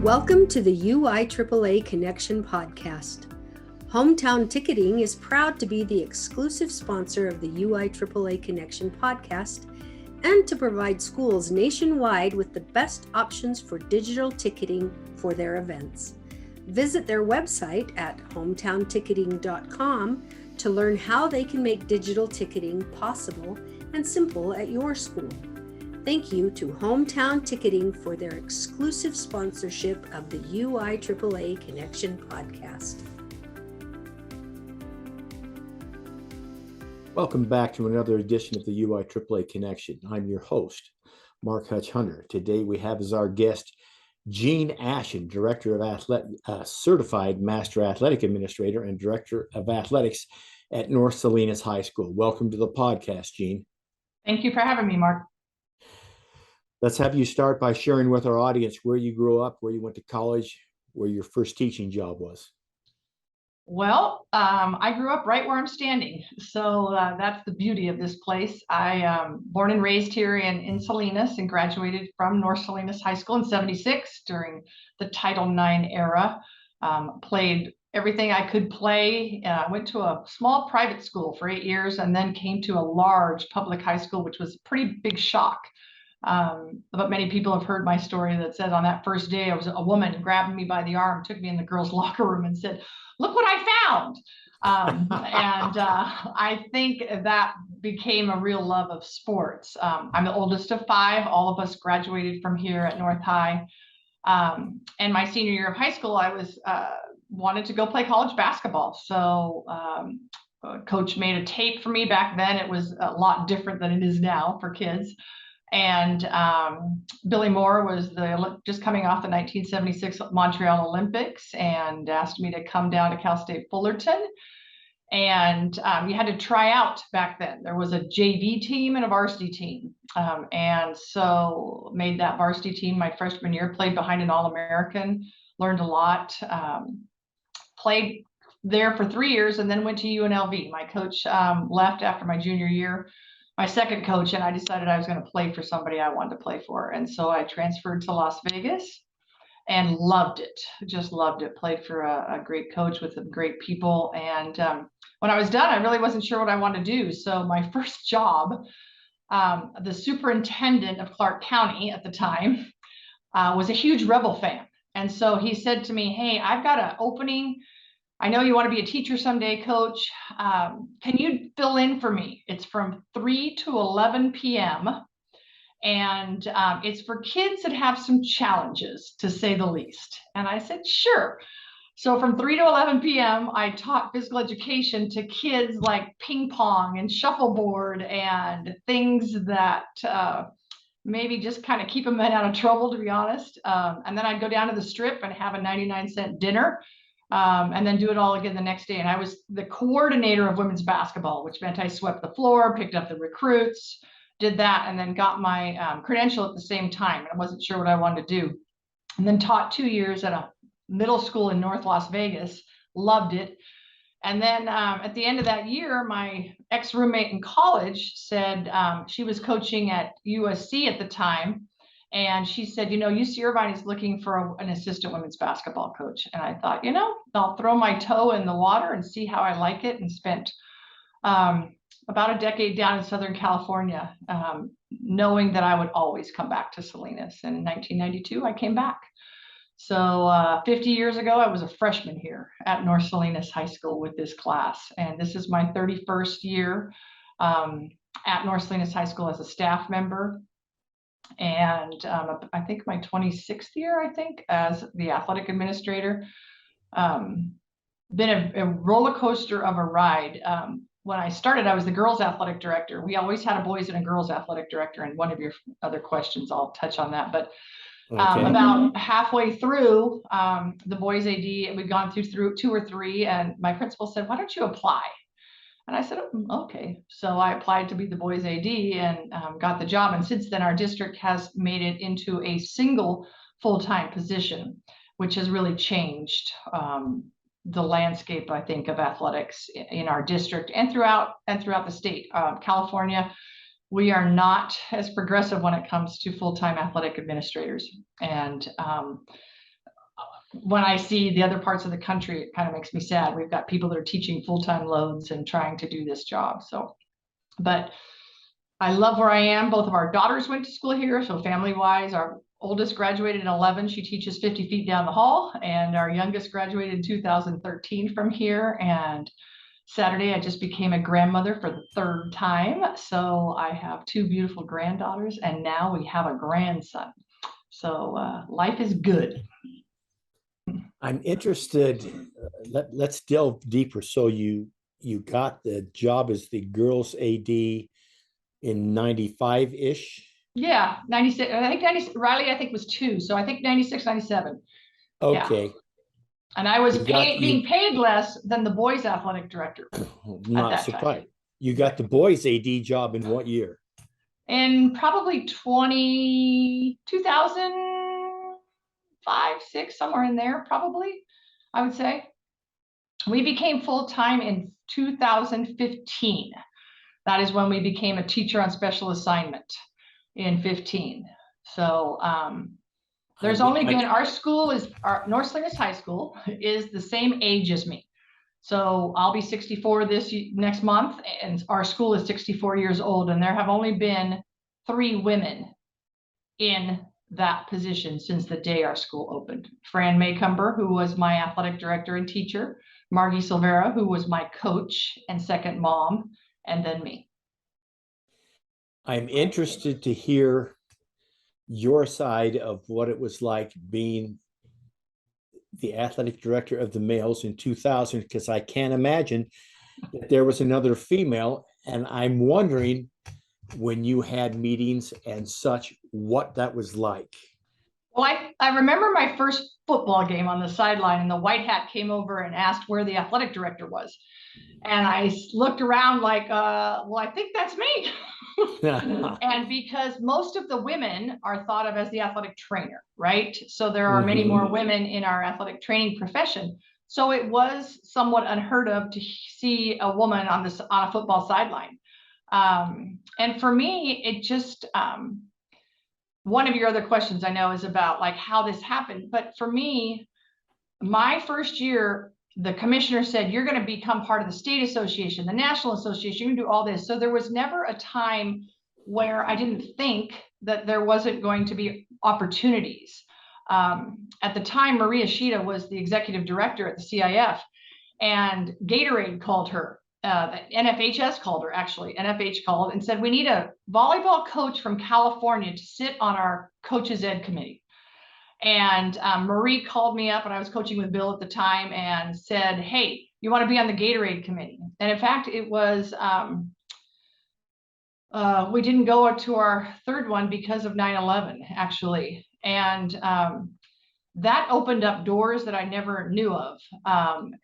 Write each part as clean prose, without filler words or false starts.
Welcome to the UIAAA Connection podcast. Hometown Ticketing is proud to be the exclusive sponsor of the UIAAA Connection podcast and to provide schools nationwide with the best options for digital ticketing for their events. Visit their website at hometownticketing.com to learn how they can make digital ticketing possible and simple at your school. Thank you to Hometown Ticketing for their exclusive sponsorship of the UIAAA Connection podcast. Welcome back to another edition of the UIAAA Connection. I'm your host, Mark Hutch Hunter. Today we have as our guest Jean Ashen, Director of Certified Master Athletic Administrator and Director of Athletics at North Salinas High School. Welcome to the podcast, Jean. Thank you for having me, Mark. Let's have you start by sharing with our audience where you grew up, where you went to college, where your first teaching job was. Well, I grew up right where I'm standing. So that's the beauty of this place. I born and raised here in Salinas and graduated from North Salinas High School in '76 during the Title IX era. Played everything I could play. Went to a small private school for 8 years and then came to a large public high school, which was a pretty big shock. But many people have heard my story that says on that first day, I was a woman grabbed me by the arm, took me in the girls' locker room and said, "Look what I found." I think that became a real love of sports. I'm the oldest of 5. All of us graduated from here at North High. And my senior year of high school, I was wanted to go play college basketball. So coach made a tape for me back then. It was a lot different than it is now for kids. And Billy Moore was just coming off the 1976 Montreal Olympics and asked me to come down to Cal State Fullerton. And you had to try out back then. There was a JV team and a varsity team. And so made that varsity team my freshman year, played behind an All-American, learned a lot, played there for 3 years and then went to UNLV. My coach left after my junior year. My second coach, and I decided I was going to play for somebody I wanted to play for. And so I transferred to Las Vegas and loved it, just loved it. Played for a great coach with some great people. And when I was done, I really wasn't sure what I wanted to do. So my first job, the superintendent of Clark County at the time, was a huge Rebel fan. And so he said to me, "Hey, I've got an opening. I know you want to be a teacher someday, coach. Can you fill in for me? It's from 3 to 11 p.m. And it's for kids that have some challenges, to say the least." And I said, "Sure." So from 3 to 11 p.m., I taught physical education to kids like ping pong and shuffleboard and things that maybe just kind of keep them out of trouble, to be honest. And then I'd go down to the strip and have a 99-cent dinner. And then do it all again the next day. And I was the coordinator of women's basketball, which meant I swept the floor, picked up the recruits, did that, and then got my credential at the same time. And I wasn't sure what I wanted to do. And then taught 2 years at a middle school in North Las Vegas, loved it. And then at the end of that year, my ex-roommate in college said she was coaching at USC at the time. And she said, UC Irvine is looking for an assistant women's basketball coach. And I thought, I'll throw my toe in the water and see how I like it, and spent about a decade down in Southern California, knowing that I would always come back to Salinas. And in 1992, I came back. So 50 years ago, I was a freshman here at North Salinas High School with this class. And this is my 31st year at North Salinas High School as a staff member. And I think my 26th year, as the athletic administrator. Been a roller coaster of a ride. When I started, I was the girls athletic director. We always had a boys and a girls athletic director. And one of your other questions, I'll touch on that. But about halfway through the boys AD, we'd gone through 2 or 3, and my principal said, "Why don't you apply?" And I said, "Okay." So I applied to be the boys AD and got the job. And since then, our district has made it into a single full-time position, which has really changed the landscape, I think, of athletics in our district and throughout the state. California, we are not as progressive when it comes to full-time athletic administrators. And when I see the other parts of the country, it kind of makes me sad. We've got people that are teaching full-time loads and trying to do this job. So, but I love where I am. Both of our daughters went to school here. So family-wise, our oldest graduated in 11. She teaches 50 feet down the hall. And our youngest graduated in 2013 from here. And Saturday, I just became a grandmother for the third time. So I have two beautiful granddaughters, and now we have a grandson. So life is good. I'm interested. Let's delve deeper. So you got the job as the girls AD in 95-ish. Yeah, 96. I think 90, Riley, I think was 2. So I think 96, 97. Okay. Yeah. And I was being you paid less than the boys athletic director at not that time. surprised. You got the boys AD job in what year? In probably 2005, 6, somewhere in there, probably, I would say. We became full-time in 2015. That is when we became a teacher on special assignment in 15. So there's only been, our school is, our North Salinas High School is the same age as me. So I'll be 64 next month, and our school is 64 years old, and there have only been 3 women in that position since the day our school opened. Fran Maycumber, who was my athletic director and teacher, Margie Silvera, who was my coach and second mom, and then me. I'm interested to hear your side of what it was like being the athletic director of the males in 2000, because I can't imagine that there was another female. And I'm wondering, when you had meetings and such, what that was like. Well, I remember my first football game on the sideline, and the white hat came over and asked where the athletic director was. And I looked around like, well, I think that's me. And because most of the women are thought of as the athletic trainer, right? So there are many more women in our athletic training profession. So it was somewhat unheard of to see a woman on a football sideline. And for me, it just, one of your other questions I know is about like how this happened. But for me, my first year, the commissioner said, you're going to become part of the state association, the national association, you can do all this. So there was never a time where I didn't think that there wasn't going to be opportunities. At the time, Maria Shida was the executive director at the CIF, and Gatorade called her. The NFHS called her, actually. NFH called and said, we need a volleyball coach from California to sit on our coaches ed committee. And Marie called me up, and I was coaching with Bill at the time, and said, hey, you want to be on the Gatorade committee? And in fact, it was, we didn't go to our third one because of 9/11, actually. And that opened up doors that I never knew of. And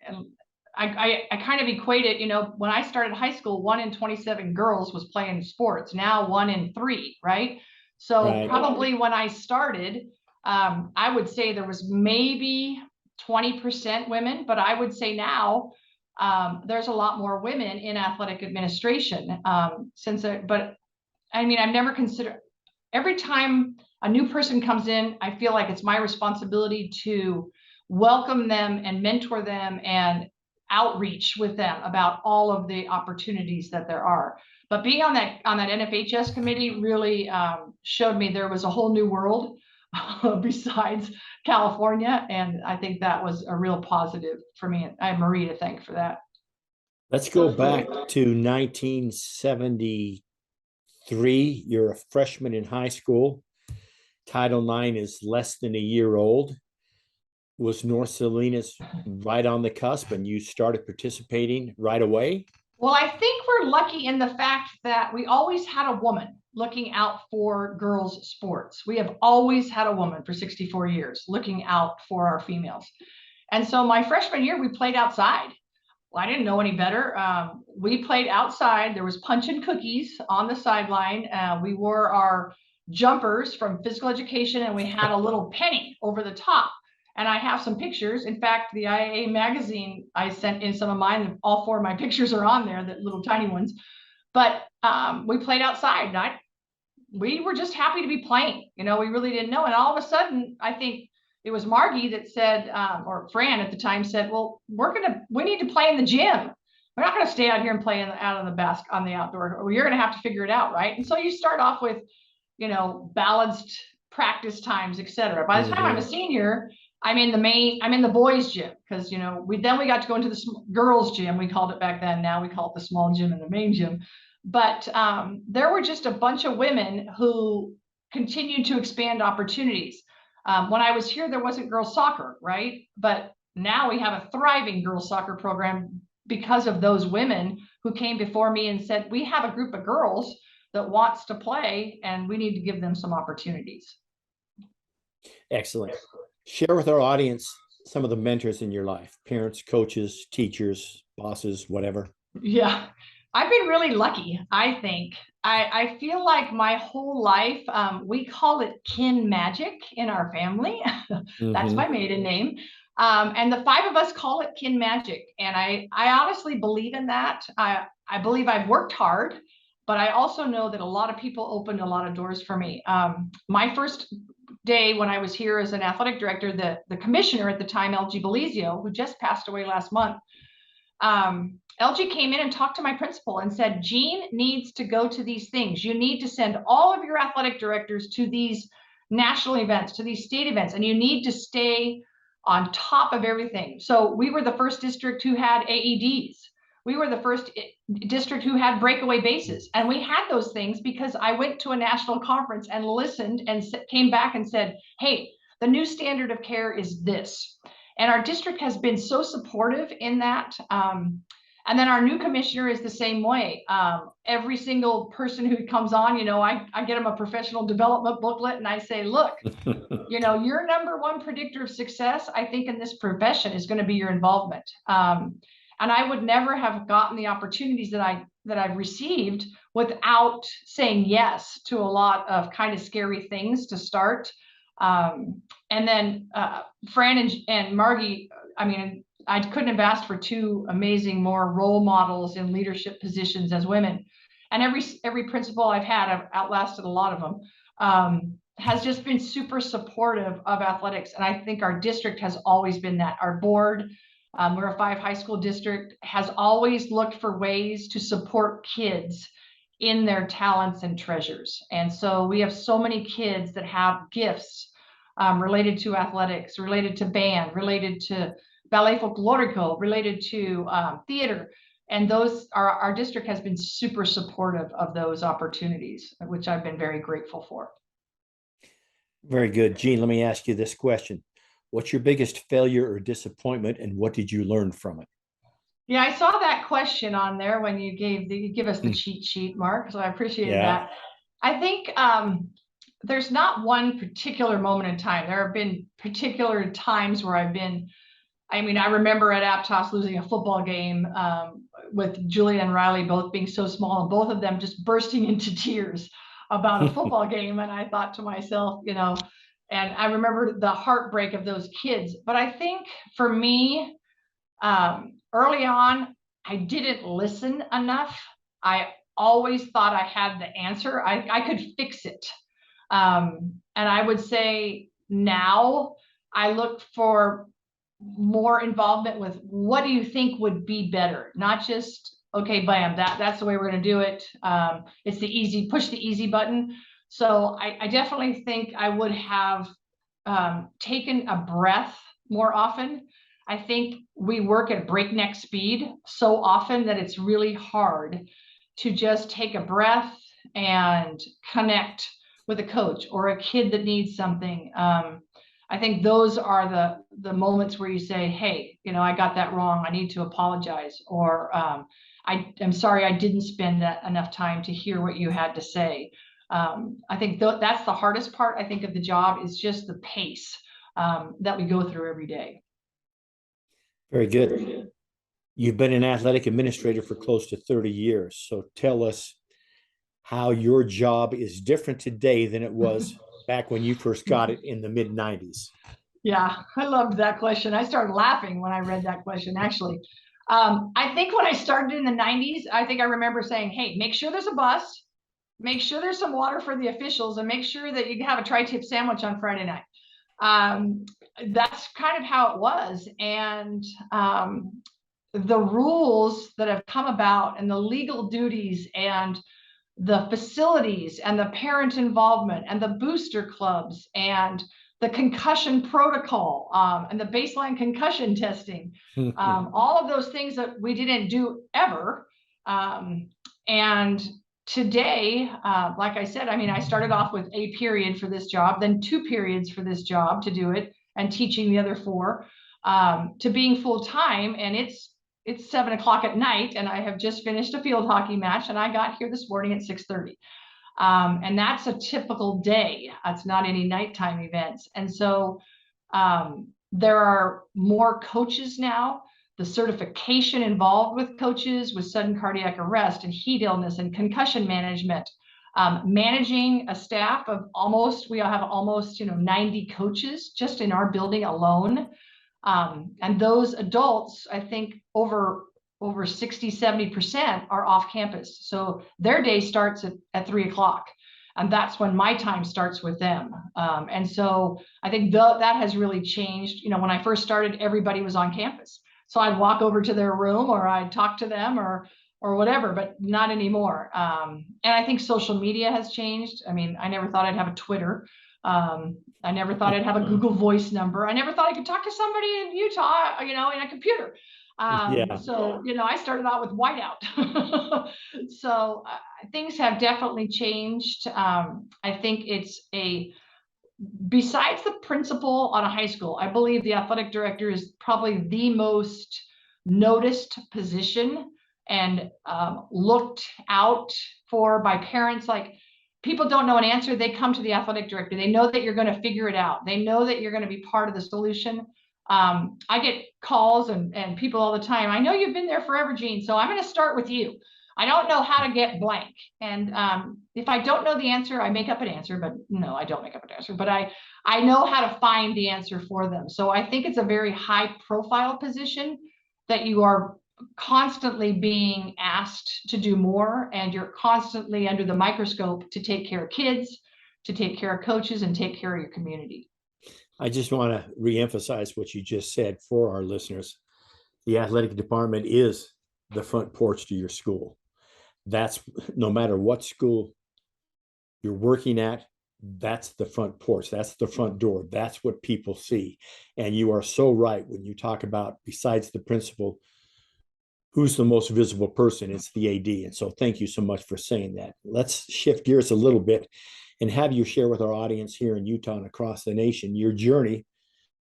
I kind of equate it, you know, when I started high school, 1 in 27 girls was playing sports. Now 1 in 3, right? So probably when I started, I would say there was maybe 20% women, but I would say now there's a lot more women in athletic administration. But I mean, I've never considered, every time a new person comes in, I feel like it's my responsibility to welcome them and mentor them and outreach with them about all of the opportunities that there are. But being on that NFHS committee really showed me there was a whole new world besides California, and I think that was a real positive for me. I have Marie to thank for that. Let's go back to 1973. You're a freshman in high school. Title IX is less than a year old. Was North Salinas right on the cusp, and you started participating right away? Well, I think we're lucky in the fact that we always had a woman looking out for girls' sports. We have always had a woman for 64 years looking out for our females. And so my freshman year, we played outside. Well, I didn't know any better. We played outside. There was punch and cookies on the sideline. We wore our jumpers from physical education, and we had a little penny over the top. And I have some pictures. In fact, the IAA magazine, I sent in some of mine. All 4 of my pictures are on there, the little tiny ones. But we played outside. And we were just happy to be playing. You know, we really didn't know. And all of a sudden, I think it was Margie that said, or Fran at the time said, well, we need to play in the gym. We're not going to stay out here and play out on the basket on the outdoor. Or you're going to have to figure it out, right? And so you start off with, balanced practice times, etc. By the time I'm a senior, I'm in the boys' gym because we got to go into the girls' gym. We called it back then. Now we call it the small gym and the main gym. But there were just a bunch of women who continued to expand opportunities. When I was here, there wasn't girls soccer, right? But now we have a thriving girls soccer program because of those women who came before me and said, we have a group of girls that wants to play and we need to give them some opportunities. Excellent. Share with our audience some of the mentors in your life, parents, coaches, teachers, bosses, whatever. Yeah, I've been really lucky, I think. I feel like my whole life, we call it kin magic in our family. That's my maiden name. And the 5 of us call it kin magic. And I honestly believe in that. I believe I've worked hard, but I also know that a lot of people opened a lot of doors for me. My first day when I was here as an athletic director, the commissioner at the time, LG Belizio, who just passed away last month, LG came in and talked to my principal and said, Jean needs to go to these things. You need to send all of your athletic directors to these national events, to these state events, and you need to stay on top of everything. So we were the first district who had AEDs. We were the first district who had breakaway bases. And we had those things because I went to a national conference and listened and came back and said, hey, the new standard of care is this. And our district has been so supportive in that. And then our new commissioner is the same way. Every single person who comes on, I get them a professional development booklet and I say, look, your number one predictor of success, I think, in this profession is going to be your involvement. And I would never have gotten the opportunities that I've received without saying yes to a lot of kind of scary things to start. And then Fran and Margie, I couldn't have asked for 2 amazing more role models in leadership positions as women. And every principal I've had, I've outlasted a lot of them, has just been super supportive of athletics. And I think our district has always been that. Our board, we're a 5 high school district, has always looked for ways to support kids in their talents and treasures. And so we have so many kids that have gifts related to athletics, related to band, related to ballet folklorico, related to theater. And our district has been super supportive of those opportunities, which I've been very grateful for. Very good. Jean, let me ask you this question. What's your biggest failure or disappointment, and what did you learn from it? Yeah, I saw that question on there when you give us the cheat sheet, Mark, so I appreciated that. I think there's not one particular moment in time. There have been particular times where I remember at Aptos losing a football game with Julia and Riley both being so small and both of them just bursting into tears about a football game. And I thought to myself, and I remember the heartbreak of those kids. But I think for me, early on, I didn't listen enough. I always thought I had the answer. I could fix it. And I would say now I look for more involvement with what do you think would be better? Not just, okay, bam, that's the way we're going to do it. It's the easy, push the easy button. So I definitely think I would have taken a breath more often. I think we work at breakneck speed so often that it's really hard to just take a breath and connect with a coach or a kid that needs something. I think those are the moments where you say, hey, I got that wrong. I need to apologize. Or I'm sorry I didn't spend enough time to hear what you had to say. I think that's the hardest part, I think, of the job is just the pace that we go through every day. Very good. You've been an athletic administrator for close to 30 years. So tell us how your job is different today than it was back when you first got it in the mid-90s. Yeah, I loved that question. I started laughing when I read that question, actually. I think when I started in the 90s, I think I remember saying, hey, make sure there's a bus, make sure there's some water for the officials, and make sure that you have a tri-tip sandwich on Friday night. that's kind of how it was. And the rules that have come about and the legal duties and the facilities and the parent involvement and the booster clubs and the concussion protocol and the baseline concussion testing, all of those things that we didn't do ever. And today, like I said, I mean, I started off with a period for this job, then 2 periods for this job to do it, and teaching the other 4, to being full time. And it's 7 o'clock at night, and I have just finished a field hockey match, and I got here this morning at 6:30. And that's a typical day. It's not any nighttime events. And so there are more coaches now. The certification involved with coaches with sudden cardiac arrest and heat illness and concussion management, managing a staff of we all have almost 90 coaches just in our building alone. And those adults, I think over 60-70% are off campus. So their day starts at 3 o'clock. And that's when my time starts with them. And so I think that has really changed. When I first started, everybody was on campus. So I'd walk over to their room, or I'd talk to them, or whatever, but not anymore. And I think social media has changed. I mean, I never thought I'd have a Twitter. I never thought I'd have a Google Voice number. I never thought I could talk to somebody in Utah, in a computer. So, I started out with whiteout. So things have definitely changed. I think besides the principal on a high school, I believe the athletic director is probably the most noticed position and looked out for by parents. Like, people don't know an answer, they come to the athletic director. They know that you're going to figure it out. They know that you're going to be part of the solution. I get calls and people all the time. I know you've been there forever, Jean, so I'm going to start with you. I don't know how to get blank. And if I don't know the answer, I make up an answer, but no, I don't make up an answer, but I know how to find the answer for them. So I think it's a very high profile position that you are constantly being asked to do more, and you're constantly under the microscope to take care of kids, to take care of coaches, and take care of your community. I just want to reemphasize what you just said for our listeners. The athletic department is the front porch to your school. That's no matter what school you're working at, that's the front porch. That's the front door. That's what people see. And you are so right when you talk about, besides the principal, who's the most visible person? It's the AD. And so thank you so much for saying that. Let's shift gears a little bit and have you share with our audience here in Utah and across the nation your journey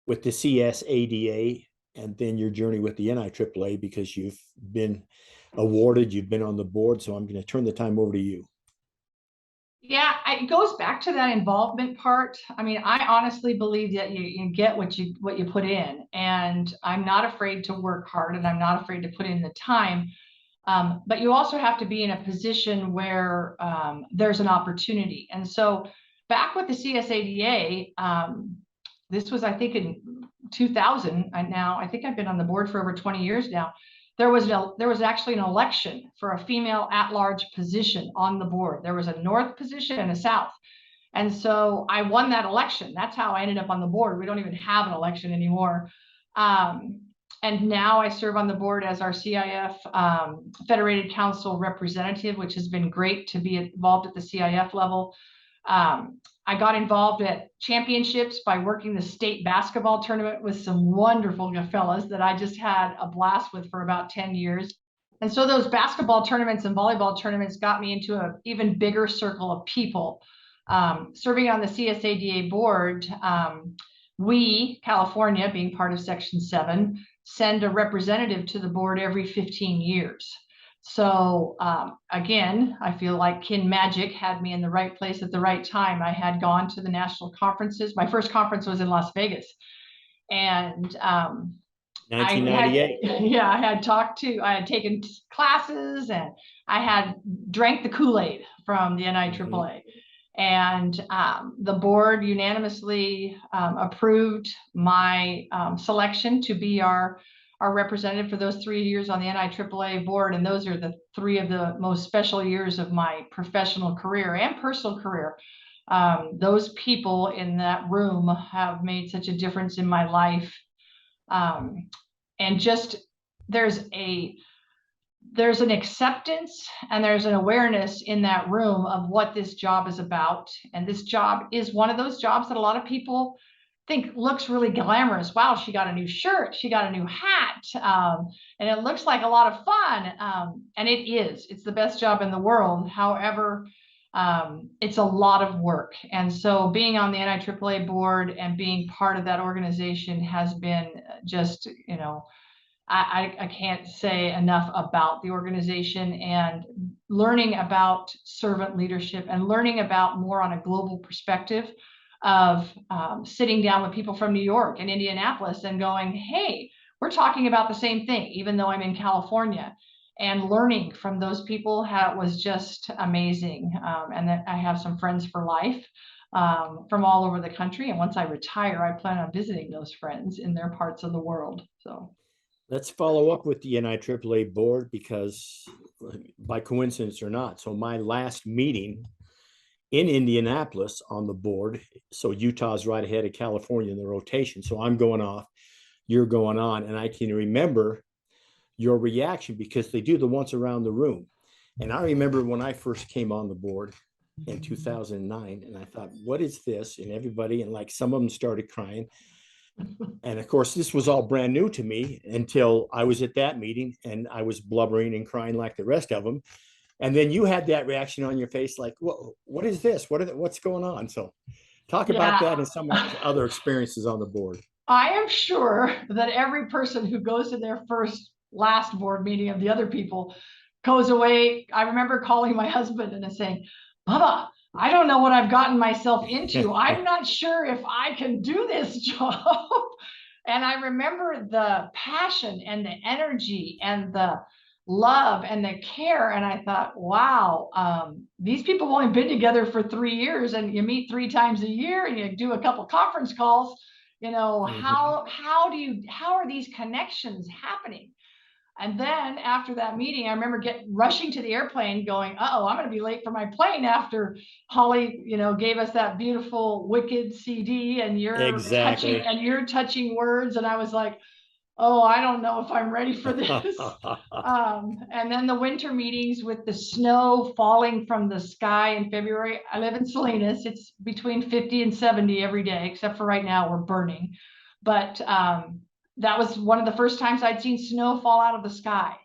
with the CSADA and then your journey with the NIAAA, because you've been awarded, you've been on the board. So I'm going to turn the time over to you. Yeah, it goes back to that involvement part. I mean, I honestly believe that you get what you put in, and I'm not afraid to work hard, and I'm not afraid to put in the time. But you also have to be in a position where there's an opportunity. And so back with the CSADA, this was, I think, in 2000. I think I've been on the board for over 20 years now. There was actually an election for a female at-large position on the board. There was a North position and a South. And so I won that election. That's how I ended up on the board. We don't even have an election anymore. And now I serve on the board as our CIF Federated Council representative, which has been great to be involved at the CIF level. I got involved at championships by working the state basketball tournament with some wonderful fellas that I just had a blast with for about 10 years. And so those basketball tournaments and volleyball tournaments got me into an even bigger circle of people. Serving on the CSADA board, we, California, being part of Section 7, send a representative to the board every 15 years. So again, I feel like Kin Magic had me in the right place at the right time. I had gone to the national conferences. My first conference was in Las Vegas. And 1998. I had taken classes, and I had drank the Kool-Aid from the NIAAA. And the board unanimously approved my selection to be our representative for those 3 years on the NIAAA board. And those are the 3 of the most special years of my professional career and personal career. Those people in that room have made such a difference in my life. And just there's an acceptance and there's an awareness in that room of what this job is about. And this job is one of those jobs that a lot of people think looks really glamorous. Wow, she got a new shirt, she got a new hat, and it looks like a lot of fun. And it is. It's the best job in the world. However, it's a lot of work. And so being on the NIAAA board and being part of that organization has been just, I can't say enough about the organization, and learning about servant leadership and learning about more on a global perspective of sitting down with people from New York and Indianapolis and going, hey, we're talking about the same thing, even though I'm in California. And learning from those people was just amazing. And that I have some friends for life from all over the country. And once I retire, I plan on visiting those friends in their parts of the world. So let's follow up with the NIAAA board, because by coincidence or not, so my last meeting in Indianapolis on the board, so Utah's right ahead of California in the rotation. So I'm going off, you're going on. And I can remember your reaction because they do the once around the room. And I remember when I first came on the board in 2009, and I thought, what is this? And everybody, and like some of them started crying. And of course, this was all brand new to me until I was at that meeting and I was blubbering and crying like the rest of them. And then you had that reaction on your face, like, well, what is this? What's going on? So talk about that and some other experiences on the board. I am sure that every person who goes to their last board meeting of the other people goes away. I remember calling my husband and saying, Bubba, I don't know what I've gotten myself into. I'm not sure if I can do this job. And I remember the passion and the energy and the love and the care. And I thought, wow, these people have only been together for 3 years, and you meet 3 times a year and you do a couple conference calls. How are these connections happening? And then after that meeting, I remember rushing to the airplane going, I'm going to be late for my plane after Holly, gave us that beautiful Wicked CD and you're touching words. And I was like, I don't know if I'm ready for this. And then the winter meetings with the snow falling from the sky in February. I live in Salinas. It's between 50 and 70 every day, except for right now we're burning. But that was one of the first times I'd seen snow fall out of the sky.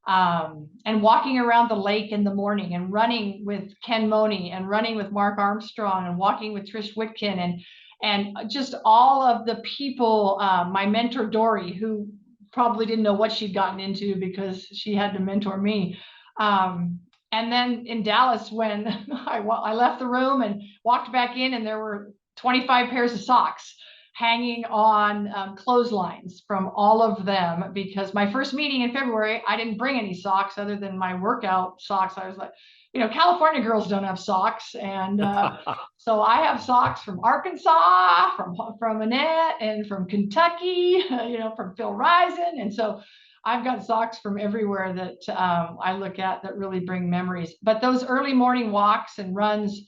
And walking around the lake in the morning and running with Ken Money and running with Mark Armstrong and walking with Trish Whitkin and just all of the people, my mentor, Dory, who probably didn't know what she'd gotten into because she had to mentor me. And then in Dallas, when I left the room and walked back in, and there were 25 pairs of socks hanging on clotheslines from all of them, because my first meeting in February, I didn't bring any socks other than my workout socks. I was like, California girls don't have socks. And so I have socks from Arkansas, from Annette, and from Kentucky, from Phil Risen. And so I've got socks from everywhere that I look at that really bring memories. But those early morning walks and runs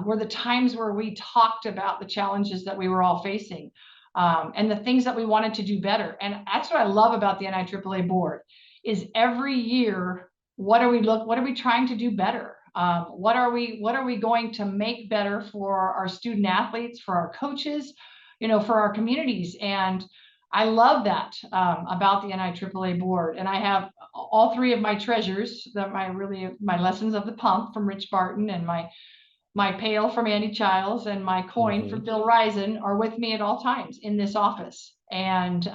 were the times where we talked about the challenges that we were all facing and the things that we wanted to do better. And that's what I love about the NIAAA board is every year, what are we trying to do better? What are we going to make better for our student athletes, for our coaches, for our communities? And I love that about the NIAAA board. And I have all 3 of my treasures, my lessons of the pump from Rich Barton, and my pail from Andy Childs, and my coin from Bill Risen are with me at all times in this office. And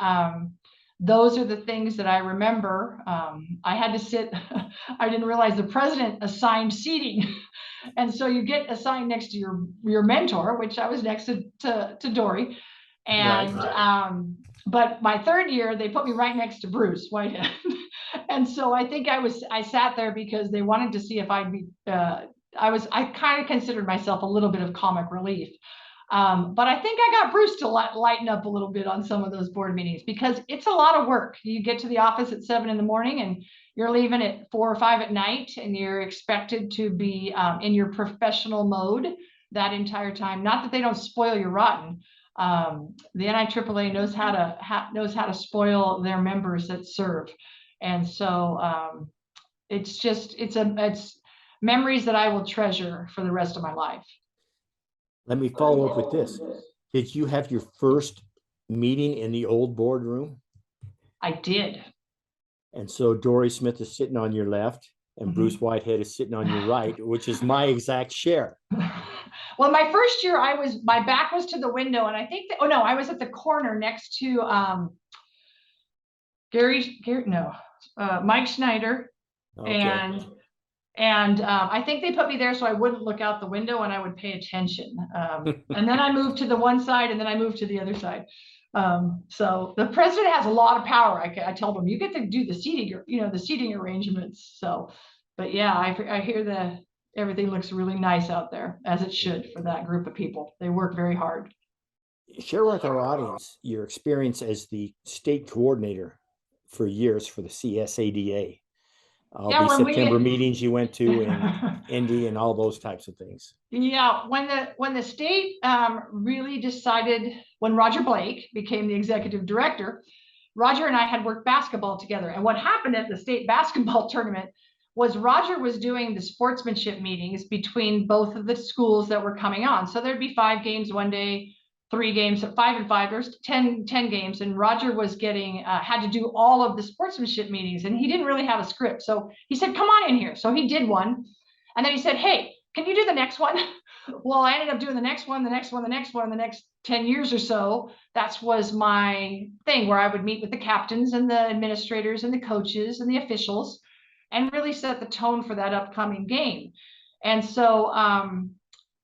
those are the things that I remember. I had to sit, I didn't realize the president assigned seating. And so you get assigned next to your mentor, which I was next to Dory. And, but my 3rd year, they put me right next to Bruce Whitehead. And so I think I sat there because they wanted to see if I'd be, I kind of considered myself a little bit of comic relief. But I think I got Bruce to lighten up a little bit on some of those board meetings, because it's a lot of work. You get to the office at 7 in the morning and you're leaving at 4 or 5 at night, and you're expected to be in your professional mode that entire time. Not that they don't spoil you rotten. The NIAAA knows how to spoil their members that serve. And so it's memories that I will treasure for the rest of my life. Let me follow up with this. Did you have your first meeting in the old boardroom? I did. And so Dory Smith is sitting on your left and Bruce Whitehead is sitting on your right, which is my exact share. Well, my first year, my back was to the window, and I think I was at the corner next to Mike Schneider. Okay. And I think they put me there so I wouldn't look out the window and I would pay attention. And then I moved to the one side, and then I moved to the other side. So the president has a lot of power. I told him, you get to do the seating arrangements. So, but yeah, I hear everything looks really nice out there, as it should for that group of people. They work very hard. Share with our audience your experience as the state coordinator for years for the CSADA. All these September meetings you went to in Indy and all those types of things. Yeah, when the state really decided, when Roger Blake became the executive director, Roger and I had worked basketball together. And what happened at the state basketball tournament was Roger was doing the sportsmanship meetings between both of the schools that were coming on. So there'd be 5 games one day, 3 games, 5 and 5, there's 10 games. And Roger was had to do all of the sportsmanship meetings, and he didn't really have a script. So he said, come on in here. So he did one. And then he said, hey, can you do the next one? Well, I ended up doing the next one, the next 10 years or so. That was my thing, where I would meet with the captains and the administrators and the coaches and the officials and really set the tone for that upcoming game. And so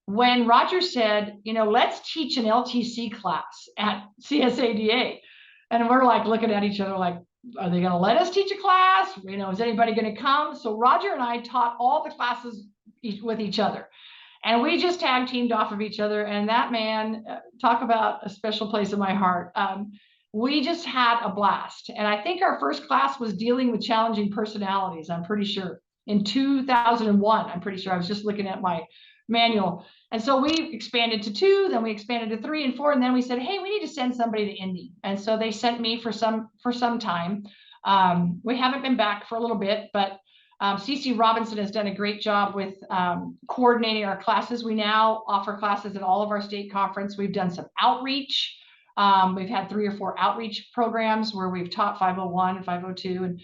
when Roger said, let's teach an LTC class at CSADA, and we're like looking at each other like, are they going to let us teach a class? Is anybody going to come? So Roger and I taught all the classes with each other, and we just tag teamed off of each other. And that man, talk about a special place in my heart. We just had a blast. And I think our first class was dealing with challenging personalities. I'm pretty sure in 2001, I'm pretty sure. I was just looking at my manual. And so we expanded to 2, then we expanded to 3 and 4. And then we said, hey, we need to send somebody to Indy. And so they sent me for some time. We haven't been back for a little bit, but CC Robinson has done a great job with coordinating our classes. We now offer classes at all of our state conference. We've done some outreach. We've had 3 or 4 outreach programs where we've taught 501 and 502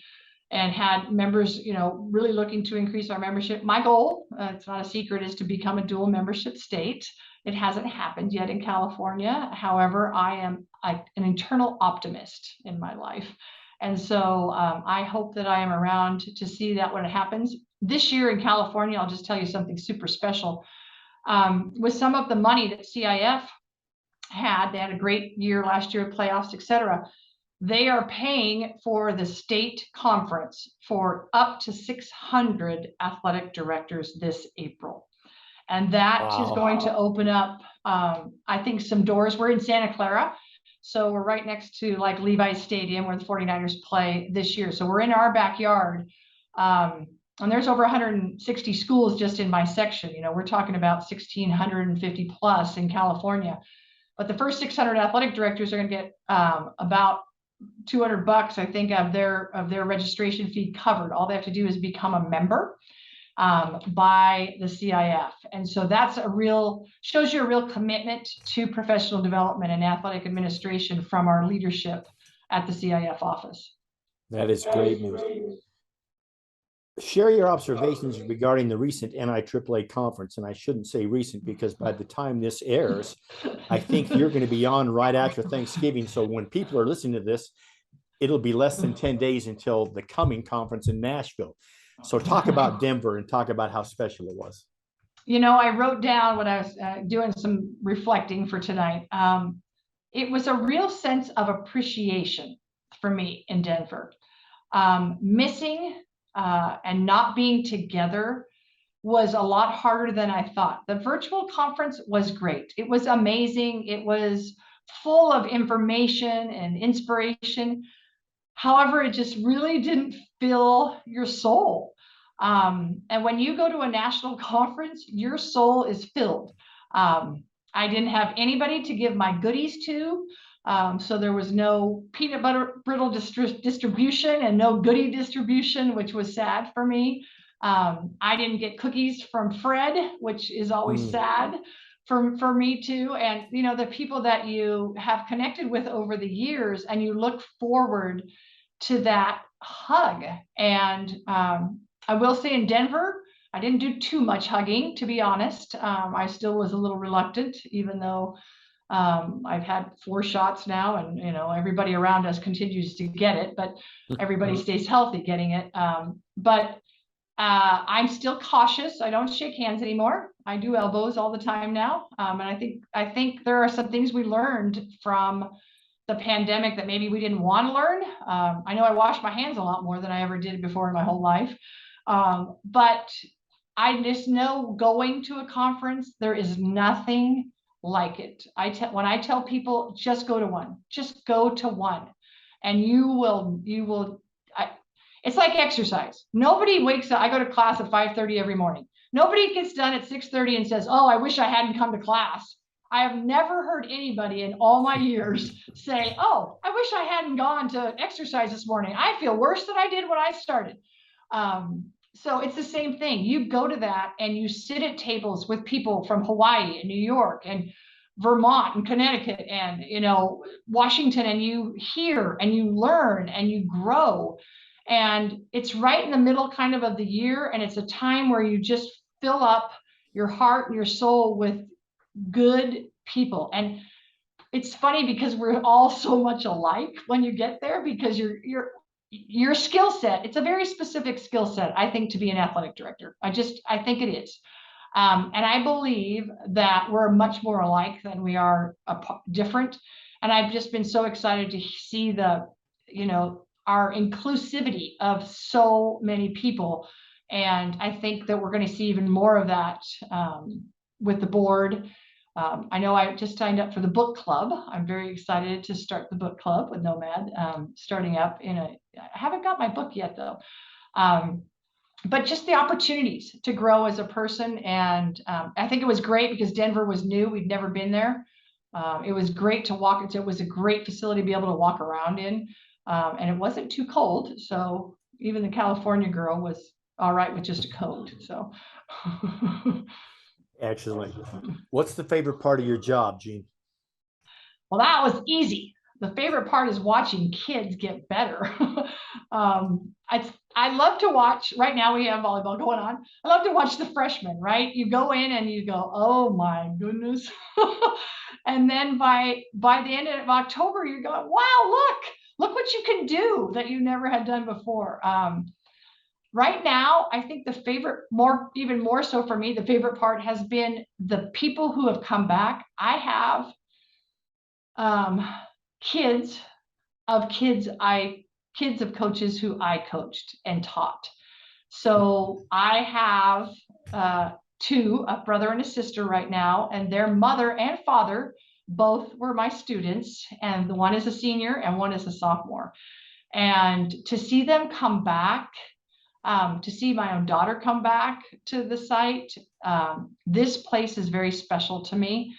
and had members, really looking to increase our membership. My goal, it's not a secret, is to become a dual membership state. It hasn't happened yet in California. However, I am an internal optimist in my life. And so I hope that I am around to see that when it happens. This year in California, I'll just tell you something super special. With some of the money that CIF had, they had a great year last year, playoffs, etc. They are paying for the state conference for up to 600 athletic directors this April. And that is going to open up, I think, some doors. We're in Santa Clara. So we're right next to like Levi's Stadium where the 49ers play this year. So we're in our backyard. And there's over 160 schools just in my section. We're talking about 1,650 plus in California. But the first 600 athletic directors are going to get about $200, I think, of their registration fee covered. All they have to do is become a member by the CIF. And so that's shows you a real commitment to professional development and athletic administration from our leadership at the CIF office. That is great news. Share your observations regarding the recent NIAAA conference. And I shouldn't say recent, because by the time this airs, I think you're going to be on right after Thanksgiving. So when people are listening to this, it'll be less than 10 days until the coming conference in Nashville. So talk about Denver and talk about how special it was. I wrote down when I was doing some reflecting for tonight. It was a real sense of appreciation for me in Denver. Missing and not being together was a lot harder than I thought. The virtual conference was great. It was amazing. It was full of information and inspiration. However, it just really didn't fill your soul. And when you go to a national conference, your soul is filled. I didn't have anybody to give my goodies to. So there was no peanut butter brittle distribution and no goodie distribution, which was sad for me. I didn't get cookies from Fred, which is always sad for me too. And, you know, the people that you have connected with over the years, and you look forward to that hug. And I will say in Denver, I didn't do too much hugging, to be honest. I still was a little reluctant, even though I've had 4 shots now, and you know, everybody around us continues to get it, but everybody stays healthy getting it. But I'm still cautious. I don't shake hands anymore. I do elbows all the time now. And I think there are some things we learned from the pandemic that maybe we didn't want to learn. I know I wash my hands a lot more than I ever did before in my whole life. But I just know going to a conference, there is nothing like it. When I tell people, just go to one, and you will. It's like exercise. Nobody wakes up. I go to class at 5:30 every morning. Nobody gets done at 6:30 and says, "Oh, I wish I hadn't come to class." I have never heard anybody in all my years say, "Oh, I wish I hadn't gone to exercise this morning. I feel worse than I did when I started." So it's the same thing. You go to that and you sit at tables with people from Hawaii and New York and Vermont and Connecticut and, you know, Washington, and you hear and you learn and you grow. And it's right in the middle kind of the year. And it's a time where you just fill up your heart and your soul with good people. And it's funny because we're all so much alike when you get there, because your skill set, it's a very specific skill set, I think, to be an athletic director. I think it is. And I believe that we're much more alike than we are different. And I've just been so excited to see our inclusivity of so many people. And I think that we're going to see even more of that with the board. I know I just signed up for the book club. I'm very excited to start the book club with Nomad, starting up I haven't got my book yet though. But just the opportunities to grow as a person. And I think it was great because Denver was new. We'd never been there. It was great to walk. It was a great facility to be able to walk around in. And it wasn't too cold. So even the California girl was all right with just a coat. So. Excellent. What's the favorite part of your job, Jean? Well, that was easy. The favorite part is watching kids get better. I love to watch. Right now we have volleyball going on. I love to watch the freshmen, right? You go in and you go, oh my goodness. And then by the end of October, you're going, wow, look what you can do that you never had done before. Right now, I think the favorite, even more so for me, the favorite part has been the people who have come back. I have kids of coaches who I coached and taught. So I have 2, a brother and a sister right now, and their mother and father both were my students, and the one is a senior and one is a sophomore. And to see them come back, to see my own daughter come back to the site, this place is very special to me.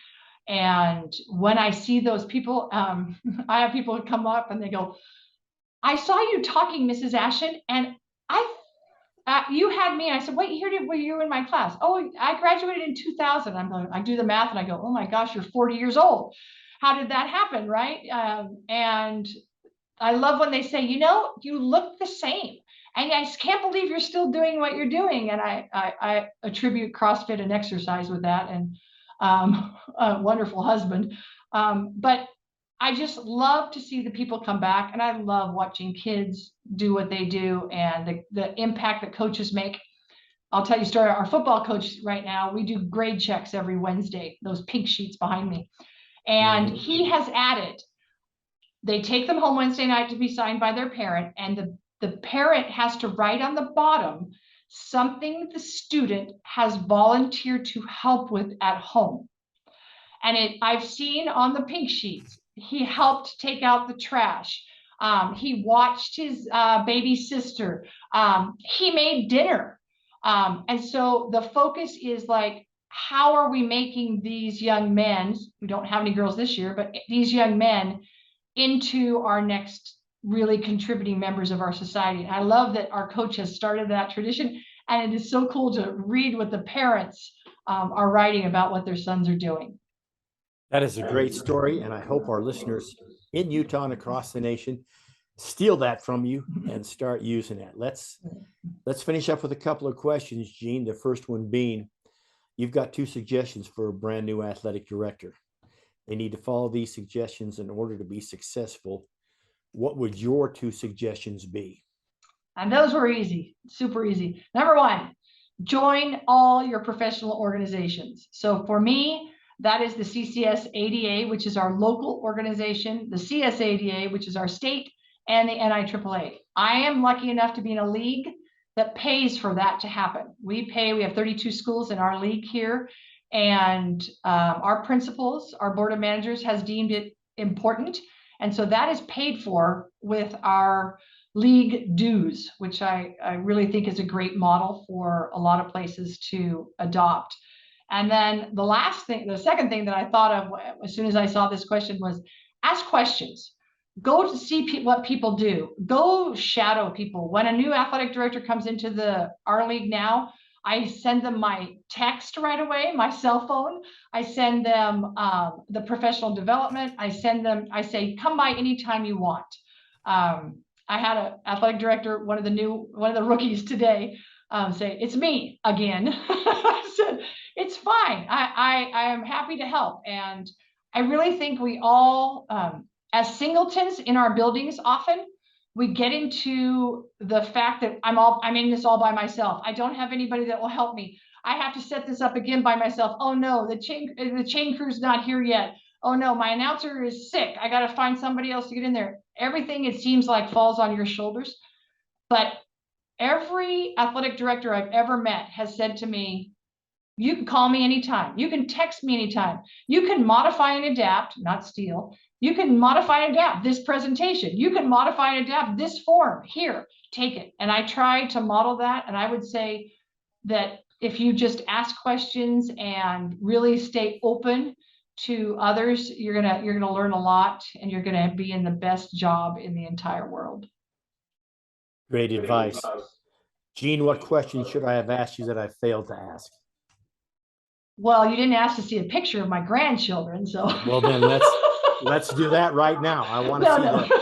And when I see those people, I have people come up and they go, I saw you talking, Mrs. Ashen, and you had me. And I said, what year were you in my class? Oh, I graduated in 2000. I do the math and I go, oh my gosh, you're 40 years old. How did that happen, right? And I love when they say, you look the same. And I can't believe you're still doing what you're doing. And I attribute CrossFit and exercise with that, and a wonderful husband. But I just love to see the people come back, and I love watching kids do what they do and the impact that coaches make. I'll tell you a story. Our football coach right now, we do grade checks every Wednesday, those pink sheets behind me. And he has added, they take them home Wednesday night to be signed by their parent, and the parent has to write on the bottom something the student has volunteered to help with at home. And I've seen on the pink sheets, he helped take out the trash. He watched his baby sister. He made dinner. And so the focus is like, how are we making these young men, we don't have any girls this year, but these young men into our next really contributing members of our society. And I love that our coach has started that tradition, and it is so cool to read what the parents are writing about what their sons are doing. That is a great story, and I hope our listeners in Utah and across the nation steal that from you and start using it. Let's finish up with a couple of questions, Gene. The first one being, you've got 2 suggestions for a brand new athletic director. They need to follow these suggestions in order to be successful. What would your 2 suggestions be? And those were easy, super easy. Number 1, join all your professional organizations. So for me, that is the CCSADA, which is our local organization, the CSADA, which is our state, and the NIAAA. I am lucky enough to be in a league that pays for that to happen. We have 32 schools in our league here, and our principals, our board of managers has deemed it important. And so that is paid for with our league dues, which I really think is a great model for a lot of places to adopt. And then the second thing that I thought of as soon as I saw this question was ask questions. Go to see what people do. Go shadow people. When a new athletic director comes into our league now, I send them my text right away, my cell phone. I send them the professional development. I say, come by anytime you want. I had an athletic director, one of the rookies today, say, it's me again. I said, it's fine. I am happy to help. And I really think we all, as singletons in our buildings, often we get into the fact that I'm in this all by myself. I don't have anybody that will help me. I have to set this up again by myself. Oh no, the chain crew's not here yet. Oh no, my announcer is sick. I got to find somebody else to get in there. Everything, it seems like, falls on your shoulders. But every athletic director I've ever met has said to me, you can call me anytime. You can text me anytime. You can modify and adapt, not steal. You can modify and adapt this presentation. You can modify and adapt this form. Here, take it. And I try to model that. And I would say that if you just ask questions and really stay open to others, you're gonna learn a lot, and you're gonna be in the best job in the entire world. Great advice. Gene, what questions should I have asked you that I failed to ask? Well, you didn't ask to see a picture of my grandchildren, so. Well, then let's do that right now. I want to see that.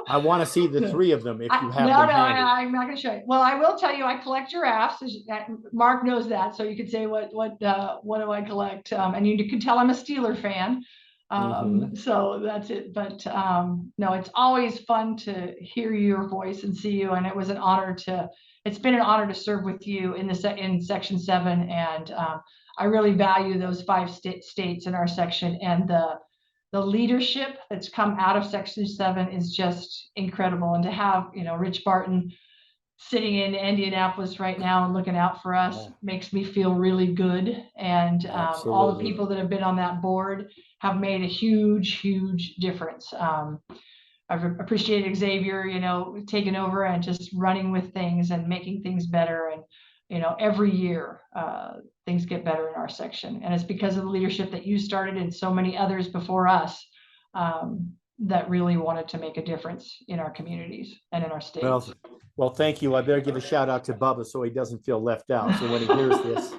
I want to see the 3 of them if you have them handy. I'm not going to show you. Well, I will tell you, I collect giraffes. Mark knows that, so you could say, what do I collect? And you can tell I'm a Steeler fan. So that's it. But no, it's always fun to hear your voice and see you. And it's been an honor to serve with you in Section 7. And I really value those 5 states in our section, and the leadership that's come out of Section 7 is just incredible. and to have Rich Barton sitting in Indianapolis right now and looking out for us makes me feel really good. And all the people that have been on that board have made a huge difference. I've appreciated Xavier, taking over and just running with things and making things better. And every year things get better in our section, and it's because of the leadership that you started and so many others before us that really wanted to make a difference in our communities and in our state. Well, thank you. I better give a shout out to Bubba so he doesn't feel left out. So when he hears this,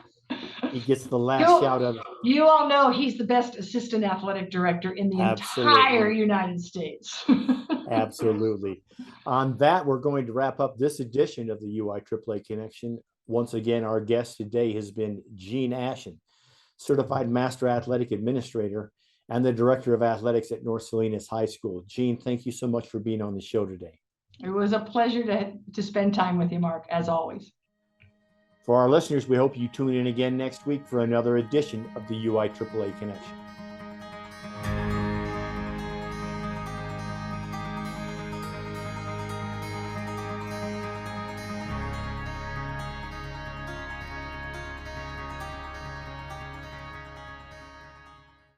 he gets the last shout out. You all know he's the best assistant athletic director in the entire United States. Absolutely. On that, we're going to wrap up this edition of the UIAAA Connection. Once again, our guest today has been Gene Ashen, Certified Master Athletic Administrator and the Director of Athletics at North Salinas High School. Gene, thank you so much for being on the show today. It was a pleasure to spend time with you, Mark, as always. For our listeners, we hope you tune in again next week for another edition of the UIAAA Connection.